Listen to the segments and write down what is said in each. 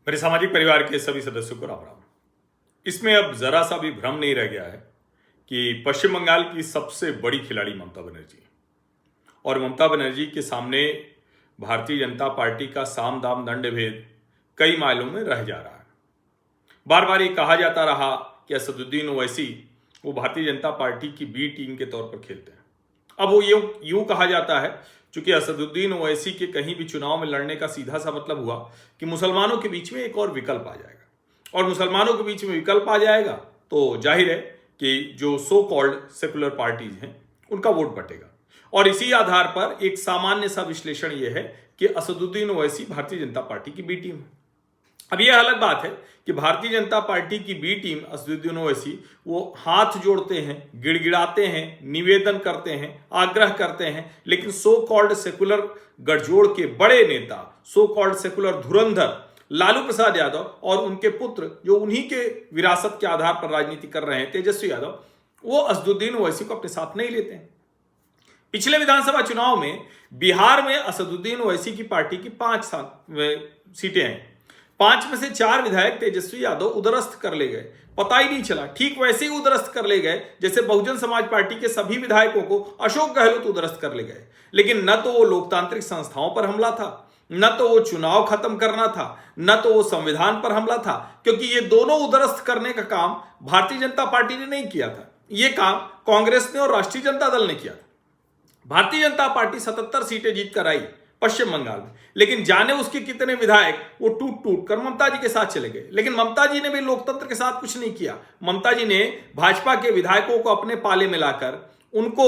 मेरे सामाजिक परिवार के सभी सदस्यों को राम राम। इसमें अब जरा सा भी भ्रम नहीं रह गया है कि पश्चिम बंगाल की सबसे बड़ी खिलाड़ी ममता बनर्जी है और ममता बनर्जी के सामने भारतीय जनता पार्टी का साम दाम दंड भेद कई मायलों में रह जा रहा है। बार बार ये कहा जाता रहा कि असदुद्दीन ओवैसी वो भारतीय जनता पार्टी की बी टीम के तौर पर खेलते हैं। अब वो यूं कहा जाता है चूंकि असदुद्दीन ओवैसी के कहीं भी चुनाव में लड़ने का सीधा सा मतलब हुआ कि मुसलमानों के बीच में एक और विकल्प आ जाएगा और मुसलमानों के बीच में विकल्प आ जाएगा तो जाहिर है कि जो सो कॉल्ड सेकुलर पार्टीज हैं उनका वोट बटेगा और इसी आधार पर एक सामान्य सा विश्लेषण यह है कि असदुद्दीन ओवैसी भारतीय जनता पार्टी की बी टीम है। अब यह अलग बात है कि भारतीय जनता पार्टी की बी टीम असदुद्दीन ओवैसी वो हाथ जोड़ते हैं, गिड़गिड़ाते हैं, निवेदन करते हैं, आग्रह करते हैं, लेकिन सो कॉल्ड सेकुलर गठजोड़ के बड़े नेता, सो कॉल्ड सेकुलर धुरंधर लालू प्रसाद यादव और उनके पुत्र जो उन्हीं के विरासत के आधार पर राजनीति कर रहे हैं तेजस्वी यादव, वो असदुद्दीन ओवैसी को अपने साथ नहीं लेते हैं। पिछले विधानसभा चुनाव में बिहार में असदुद्दीन ओवैसी की पार्टी की 5 सीटें हैं। 5 में से 4 विधायक तेजस्वी यादव उदरस्त कर ले गए, पता ही नहीं चला। ठीक वैसे ही उदरस्त कर ले गए जैसे बहुजन समाज पार्टी के सभी विधायकों को अशोक गहलोत उदरस्त कर ले गए। लेकिन न तो वो लोकतांत्रिक संस्थाओं पर हमला था, न तो वो चुनाव खत्म करना था, न तो वो संविधान पर हमला था, क्योंकि ये दोनों उदरस्त करने का काम भारतीय जनता पार्टी ने नहीं किया था। ये काम कांग्रेस ने और राष्ट्रीय जनता दल ने किया था। भारतीय जनता पार्टी 77 सीटें जीत कर आई पश्चिम बंगाल में, लेकिन जाने उसके कितने विधायक वो टूट टूट कर ममता जी के साथ चले गए। लेकिन ममता जी ने भी लोकतंत्र के साथ कुछ नहीं किया। ममता जी ने भाजपा के विधायकों को अपने पाले में लाकर उनको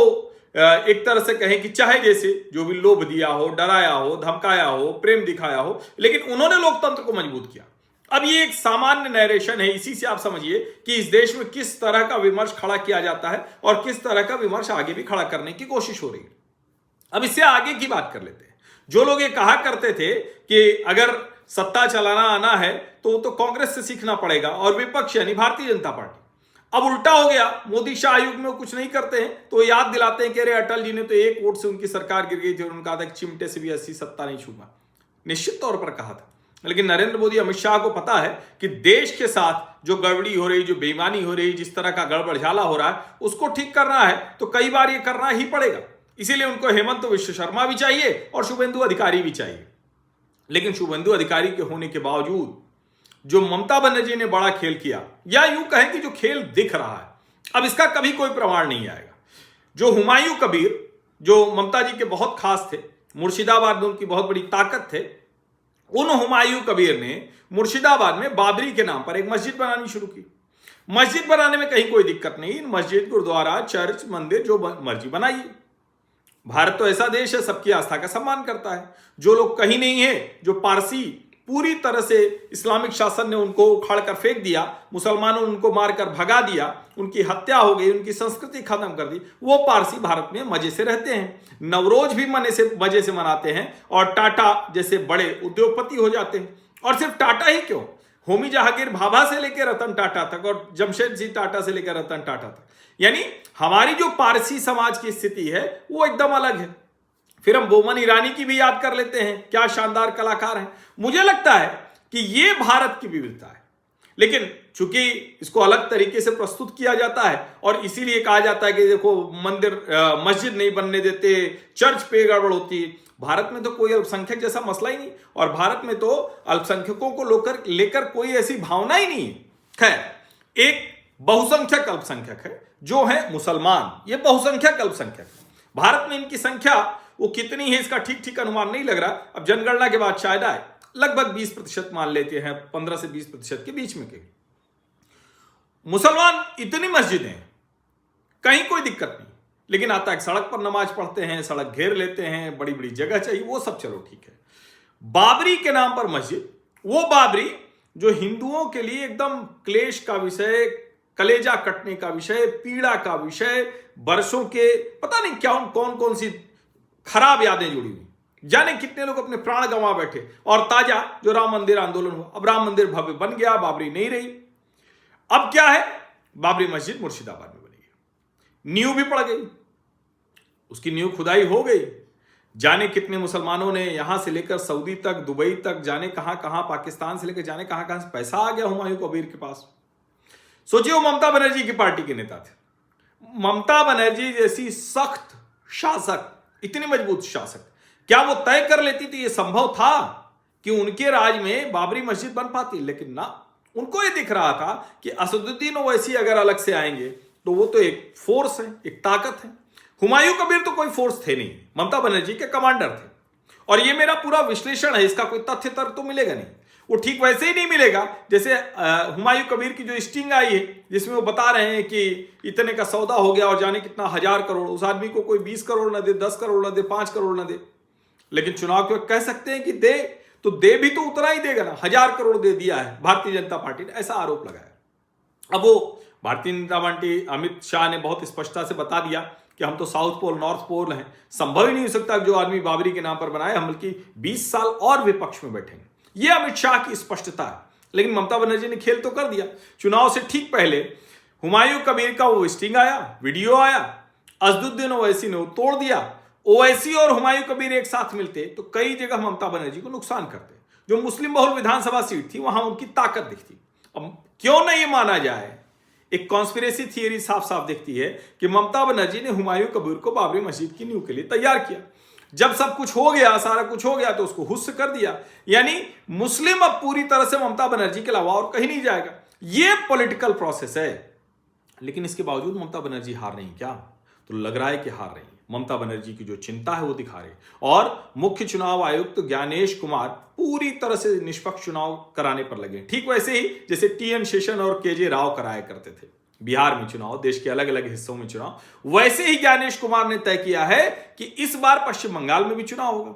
एक तरह से कहें कि चाहे जैसे जो भी लोभ दिया हो, डराया हो, धमकाया हो, प्रेम दिखाया हो, लेकिन उन्होंने लोकतंत्र को मजबूत किया। अब ये एक सामान्य नैरेशन है। इसी से आप समझिए कि इस देश में किस तरह का विमर्श खड़ा किया जाता है और किस तरह का विमर्श आगे भी खड़ा करने की कोशिश हो रही है। अब इससे आगे की बात कर लेते हैं। जो लोग ये कहा करते थे कि अगर सत्ता चलाना आना है तो कांग्रेस से सीखना पड़ेगा और विपक्ष यानी भारतीय जनता पार्टी, अब उल्टा हो गया। मोदी शाह युग में कुछ नहीं करते हैं तो याद दिलाते हैं कि अरे अटल जी ने तो 1 वोट से उनकी सरकार गिर गई थी और उनका कहा था चिमटे से भी ऐसी सत्ता नहीं छूंगा। निश्चित तौर पर कहा था, लेकिन नरेंद्र मोदी अमित शाह को पता है कि देश के साथ जो गड़बड़ी हो रही, जो बेईमानी हो रही, जिस तरह का गड़बड़झाला हो रहा है उसको ठीक करना है तो कई बार ये करना ही पड़ेगा। इसीलिए उनको हेमंत विश्व शर्मा भी चाहिए और शुभेंदु अधिकारी भी चाहिए। लेकिन शुभेंदु अधिकारी के होने के बावजूद जो ममता बनर्जी ने बड़ा खेल किया, या यूं कहें कि जो खेल दिख रहा है, अब इसका कभी कोई प्रमाण नहीं आएगा। जो हुमायूं कबीर जो ममता जी के बहुत खास थे, मुर्शिदाबाद में उनकी बहुत बड़ी ताकत थे, उन हुमायूं कबीर ने मुर्शिदाबाद में बाबरी के नाम पर एक मस्जिद बनानी शुरू की। मस्जिद बनाने में कहीं कोई दिक्कत नहीं, मस्जिद, गुरुद्वारा, चर्च, मंदिर जो मर्जी बनाइए। भारत तो ऐसा देश है, सबकी आस्था का सम्मान करता है। जो लोग कहीं नहीं है, जो पारसी पूरी तरह से इस्लामिक शासन ने उनको उखाड़ कर फेंक दिया, मुसलमानों ने उनको मारकर भगा दिया, उनकी हत्या हो गई, उनकी संस्कृति खत्म कर दी, वो पारसी भारत में मजे से रहते हैं। नवरोज भी मजे से मनाते हैं और टाटा जैसे बड़े उद्योगपति हो जाते हैं। और सिर्फ टाटा ही क्यों, होमी जहांगीर भाभा से लेकर रतन टाटा तक और जमशेदजी टाटा से लेकर रतन टाटा तक, यानी हमारी जो पारसी समाज की स्थिति है वो एकदम अलग है। फिर हम बोमन ईरानी की भी याद कर लेते हैं, क्या शानदार कलाकार हैं। मुझे लगता है कि ये भारत की विविधता है, लेकिन चूंकि इसको अलग तरीके से प्रस्तुत किया जाता है और इसीलिए कहा जाता है कि देखो मस्जिद नहीं बनने देते, चर्च पे गड़बड़ होती है। भारत में तो कोई अल्पसंख्यक जैसा मसला ही नहीं और भारत में तो अल्पसंख्यकों को लेकर कोई ऐसी भावना ही नहीं है। खैर, एक बहुसंख्यक अल्पसंख्यक है जो है मुसलमान, ये बहुसंख्यक अल्पसंख्यक। भारत में इनकी संख्या वो कितनी है इसका ठीक अनुमान नहीं लग रहा। अब जनगणना के बाद शायद आए, लगभग 20% मान लेते हैं, 15 से 20% के बीच में के मुसलमान। इतनी मस्जिदें हैं, कहीं कोई दिक्कत नहीं, लेकिन आता है सड़क पर नमाज पढ़ते हैं, सड़क घेर लेते हैं, बड़ी बड़ी जगह चाहिए, वो सब चलो ठीक है। बाबरी के नाम पर मस्जिद, वो बाबरी जो हिंदुओं के लिए एकदम क्लेश का विषय, कलेजा कटने का विषय, पीड़ा का विषय, बरसों के पता नहीं क्या कौन सी खराब यादें जुड़ी हुई, जाने कितने लोग अपने प्राण गंवा बैठे। और ताजा जो राम मंदिर आंदोलन हुआ, अब राम मंदिर भव्य बन गया, बाबरी नहीं रही। अब क्या है, बाबरी मस्जिद मुर्शिदाबाद में बनी, नींव भी पड़ गई, उसकी नींव खुदाई हो गई, जाने कितने मुसलमानों ने यहां से लेकर सऊदी तक, दुबई तक, जाने कहां कहां, पाकिस्तान से लेकर जाने कहां कहां से पैसा आ गया हुमायूं कबीर के पास। सोचिए वो ममता बनर्जी की पार्टी के नेता थे। ममता बनर्जी जैसी सख्त शासक, इतनी मजबूत शासक, क्या वो तय कर लेती थी, ये संभव था कि उनके राज में बाबरी मस्जिद बन पाती? लेकिन ना, उनको ये दिख रहा था कि असदुद्दीन ओवैसी अगर अलग से आएंगे तो वो तो एक फोर्स है, एक ताकत है। हुमायूं कबीर तो कोई फोर्स थे नहीं, ममता बनर्जी के कमांडर थे। और ये मेरा पूरा विश्लेषण है, इसका कोई तथ्य तर्क तो मिलेगा नहीं। वो ठीक वैसे ही नहीं मिलेगा जैसे हुमायूं कबीर की जो स्टिंग आई है, जिसमें वो बता रहे हैं कि इतने का सौदा हो गया और जाने कितना 1000 करोड़, उस आदमी को कोई 20 करोड़ ना दे, 10 करोड़ ना दे, 5 करोड़ ना दे, लेकिन चुनाव के वक्त कह सकते हैं कि दे, तो दे भी तो उतना ही देगा ना, 1000 करोड़ दे दिया है भारतीय जनता पार्टी ने, ऐसा आरोप लगाया। अब वो भारतीय जनता पार्टी, अमित शाह ने बहुत स्पष्टता से बता दिया कि हम तो साउथ पोल, नॉर्थ पोल हैं, संभव ही नहीं हो सकता जो आदमी बाबरी के नाम पर बनाए, हम बल्कि 20 साल और विपक्ष में बैठेंगे। यह अमित शाह की स्पष्टता है। लेकिन ममता बनर्जी ने खेल तो कर दिया। चुनाव से ठीक पहले हुमायूं कबीर का वो स्टिंग आया, वीडियो आया, असदुद्दीन ओवैसी ने वो तोड़ दिया। ओवैसी और हुमायूं कबीर एक साथ मिलते तो कई जगह ममता बनर्जी को नुकसान करते। जो मुस्लिम बहुल विधानसभा सीट थी वहां उनकी ताकत दिखती। अब क्यों नहीं माना जाए, एक कॉन्स्पिरेसी थियरी साफ साफ दिखती है कि ममता बनर्जी ने हुमायूं कबीर को बाबरी मस्जिद की नींव के लिए तैयार किया। जब सब कुछ हो गया, सारा कुछ हो गया, तो उसको हुस्स कर दिया। यानी मुस्लिम अब पूरी तरह से ममता बनर्जी के अलावा और कहीं नहीं जाएगा। यह पॉलिटिकल प्रोसेस है। लेकिन इसके बावजूद ममता बनर्जी हार रही क्या? तो लग रहा है कि हार रही है। ममता बनर्जी की जो चिंता है वो दिखा रही। और मुख्य चुनाव आयुक्त ज्ञानेश कुमार पूरी तरह से निष्पक्ष चुनाव कराने पर लगे, ठीक वैसे ही जैसे टीएन शेषन और केजे राव कराया करते थे बिहार में चुनाव, देश के अलग अलग हिस्सों में चुनाव। वैसे ही ज्ञानेश कुमार ने तय किया है कि इस बार पश्चिम बंगाल में भी चुनाव होगा।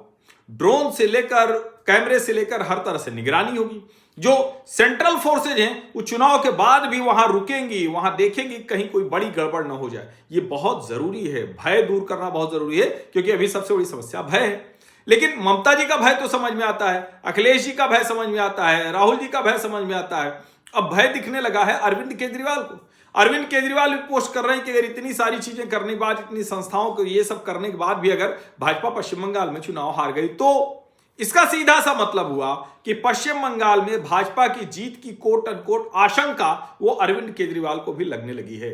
ड्रोन से लेकर, कैमरे से लेकर हर तरह से निगरानी होगी। जो सेंट्रल फोर्सेज हैं वो चुनाव के बाद भी वहां रुकेंगी, वहां देखेंगी कहीं कोई बड़ी गड़बड़ ना हो जाए। ये बहुत जरूरी है, भय दूर करना बहुत जरूरी है, क्योंकि अभी सबसे बड़ी समस्या भय है। लेकिन ममता जी का भय तो समझ में आता है, अखिलेश जी का भय समझ में आता है, राहुल जी का भय समझ में आता है। अब भय दिखने लगा है अरविंद केजरीवाल को। अरविंद केजरीवाल भी पोस्ट कर रहे हैं कि अगर इतनी सारी चीजें करने के बाद, इतनी संस्थाओं को ये सब करने के बाद भी अगर भाजपा पश्चिम बंगाल में चुनाव हार गई तो इसका सीधा सा मतलब हुआ कि पश्चिम बंगाल में भाजपा की जीत की कोट अनकोट आशंका वो अरविंद केजरीवाल को भी लगने लगी है।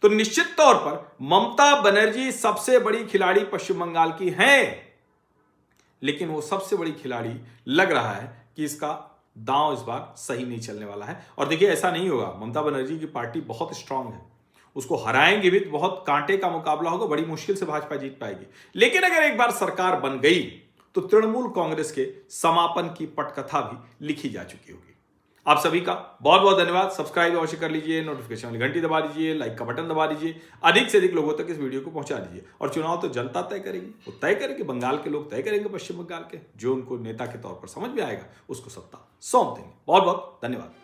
तो निश्चित तौर पर ममता बनर्जी सबसे बड़ी खिलाड़ी पश्चिम बंगाल की हैं, लेकिन वो सबसे बड़ी खिलाड़ी लग रहा है कि इसका दांव इस बार सही नहीं चलने वाला है। और देखिए, ऐसा नहीं होगा। ममता बनर्जी की पार्टी बहुत स्ट्रांग है, उसको हराएंगे भी तो बहुत कांटे का मुकाबला होगा, बड़ी मुश्किल से भाजपा जीत पाएगी। लेकिन अगर एक बार सरकार बन गई तो तृणमूल कांग्रेस के समापन की पटकथा भी लिखी जा चुकी होगी। आप सभी का बहुत बहुत धन्यवाद। सब्सक्राइब अवश्य कर लीजिए, नोटिफिकेशन वाली घंटी दबा दीजिए, लाइक का बटन दबा दीजिए, अधिक से अधिक लोगों तक इस वीडियो को पहुंचा दीजिए। और चुनाव तो जनता तय करेगी, वो तय करेंगे, बंगाल के लोग तय करेंगे, पश्चिम बंगाल के जो उनको नेता के तौर पर समझ में आएगा उसको सत्ता सौंप देंगे। बहुत बहुत धन्यवाद।